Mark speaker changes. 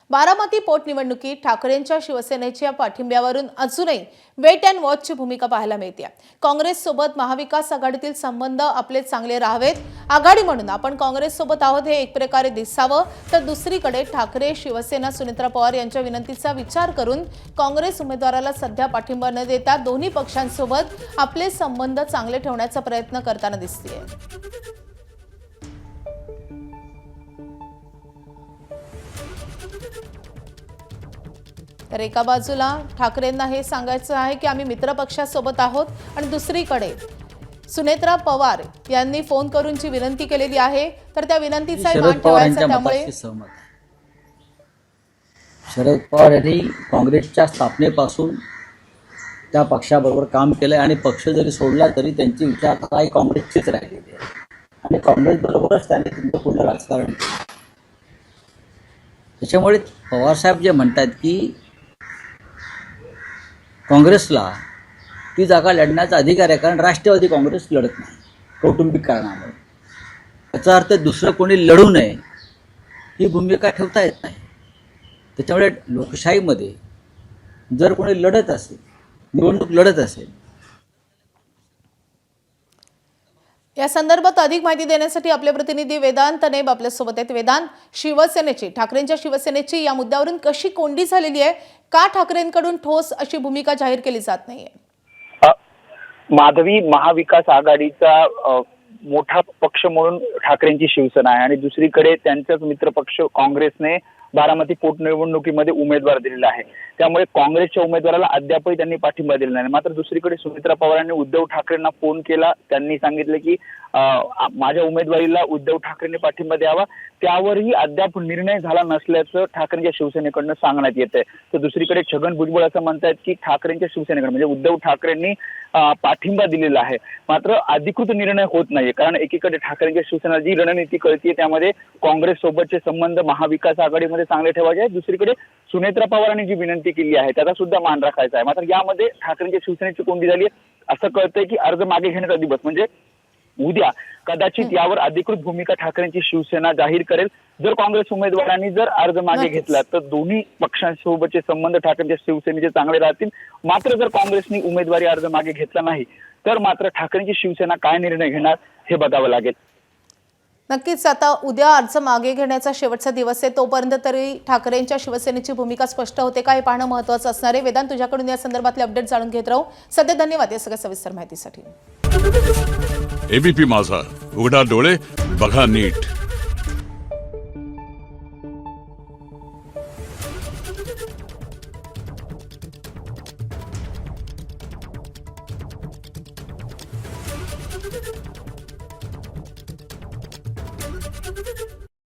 Speaker 1: बारामती पोटनिवडणुकीत ठाकरेंच्या शिवसेनेच्या पाठिंब्यावरून अजूनही वेट अँड वॉचची भूमिका पाहायला मिळते। काँग्रेस सोबत महाविकास आघाडीतील संबंध आपले चांगले राहावेत, आघाडी म्हणून आपण काँग्रेस सोबत आहोत हे एक प्रकारे दिसावं, तर दुसरीकडे ठाकरे शिवसेना सुनेत्रा पवार यांच्या विनंतीचा विचार करून काँग्रेस उमेदवाराला सध्या पाठिंबा न देता दोन्ही पक्षांसोबत आपले संबंध चांगले ठेवण्याचा प्रयत्न करताना दिसतेय। तर एका बाजूला ठाकरेंना हे सांगायचं आहे की आम्ही मित्रपक्षासोबत आहोत आणि दुसरीकडे सुनेत्रा पवार यांनी फोन करून जी विनंती केलेली आहे तर त्या विनंतीचा मान ठेवायचा। त्यामुळे
Speaker 2: शरद पवार यांनी काँग्रेसच्या स्थापनेपासून त्या पक्षाबरोबर काम केलंय आणि पक्ष जरी सोडला तरी त्यांची विचारधारा काँग्रेसचीच राहिलेली आहे आणि काँग्रेस बरोबरच त्यांनी तुमचं पुढे राजकारण केलं। त्याच्यामुळे पवारसाहेब जे म्हणतात की काँग्रेसला ती जागा लढण्याचा अधिकार आहे, कारण राष्ट्रवादी काँग्रेस लढत नाही कौटुंबिक कारणामुळे। याचा अर्थ दुसरं कोणी लढू नये ही भूमिका ठेवता येत नाही। त्याच्यामुळे लोकशाहीमध्ये जर कोणी लढत असेल, निवडणूक लढत असेल,
Speaker 1: या संदर्भात अधिक माहिती देण्यासाठी आपले प्रतिनिधी वेदांत नेब आपल्या सोबत आहेत। वेदांत, शिवसेनेची ठाकरेंच्या शिवसेनेची या मुद्द्यावरून कशी कोंडी झालेली आहे, का ठाकरेंकडून ठोस अशी भूमिका जाहीर केली जात नाहीये?
Speaker 3: माधवी, महाविकास आघाडीचा मोठा पक्ष म्हणून ठाकरेंची शिवसेना आहे आणि दुसरीकडे त्यांचाच मित्रपक्ष काँग्रेसने बारामती पोटनिवडणुकीमध्ये उमेदवार दिलेला आहे। त्यामुळे काँग्रेसच्या उमेदवाराला अद्यापही त्यांनी पाठिंबा दिला नाही। मात्र दुसरीकडे सुनेत्रा पवारांनी उद्धव ठाकरेंना फोन केला, त्यांनी सांगितले की माझ्या उमेदवारीला उद्धव ठाकरेंनी पाठिंबा द्यावा, त्यावरही अद्याप निर्णय झाला नसल्याचं ठाकरेंच्या शिवसेनेकडनं सांगण्यात येत आहे। तर दुसरीकडे छगन भुजबळ असं म्हणतात की ठाकरेंच्या शिवसेनेकडे म्हणजे उद्धव ठाकरेंनी पाठिंबा दिलेला आहे, मात्र अधिकृत निर्णय होत नाहीये। कारण एकीकडे ठाकरेंच्या शिवसेना जी रणनीती कळतीये त्यामध्ये काँग्रेस सोबतचे संबंध महाविकास आघाडीमध्ये चांगले ठेवायचे आहेत, दुसरीकडे सुनेत्रा पवारांनी जी विनंती केली आहे त्याचा सुद्धा मान राखायचा आहे। मात्र यामध्ये ठाकरेंच्या शिवसेनेची कोंडी झाली आहे। असं कळतंय की अर्ज मागे घेण्याचा दिवस म्हणजे उद्या कदाचित यावर अधिकृत भूमिका ठाकरेंची शिवसेना जाहीर करेल। जर काँग्रेस उमेदवारांनी जर अर्ज मागे घेतला तर दोन्ही पक्षांसोबतचे संबंध ठाकरेंच्या शिवसेनेचे चांगले राहतील। मात्र जर काँग्रेसने उमेदवारी अर्ज मागे घेतला नाही तर मात्र ठाकरेंची शिवसेना काय निर्णय घेणार हे बघावं लागेल।
Speaker 1: नक्कीच आता उद्या अर्ज मागे घेण्याचा शेवटचा दिवस आहे, तोपर्यंत तरी ठाकरेंच्या शिवसेनेची भूमिका स्पष्ट होते का हे पाहणं महत्त्वाचं असणार आहे। वेदांत, तुझ्याकडून या संदर्भातले अपडेट जाणून घेत राहू। सध्या धन्यवाद या सगळ्या सविस्तर माहितीसाठी।
Speaker 4: एबीपी माझा, उघडा डोळे बघा नीट।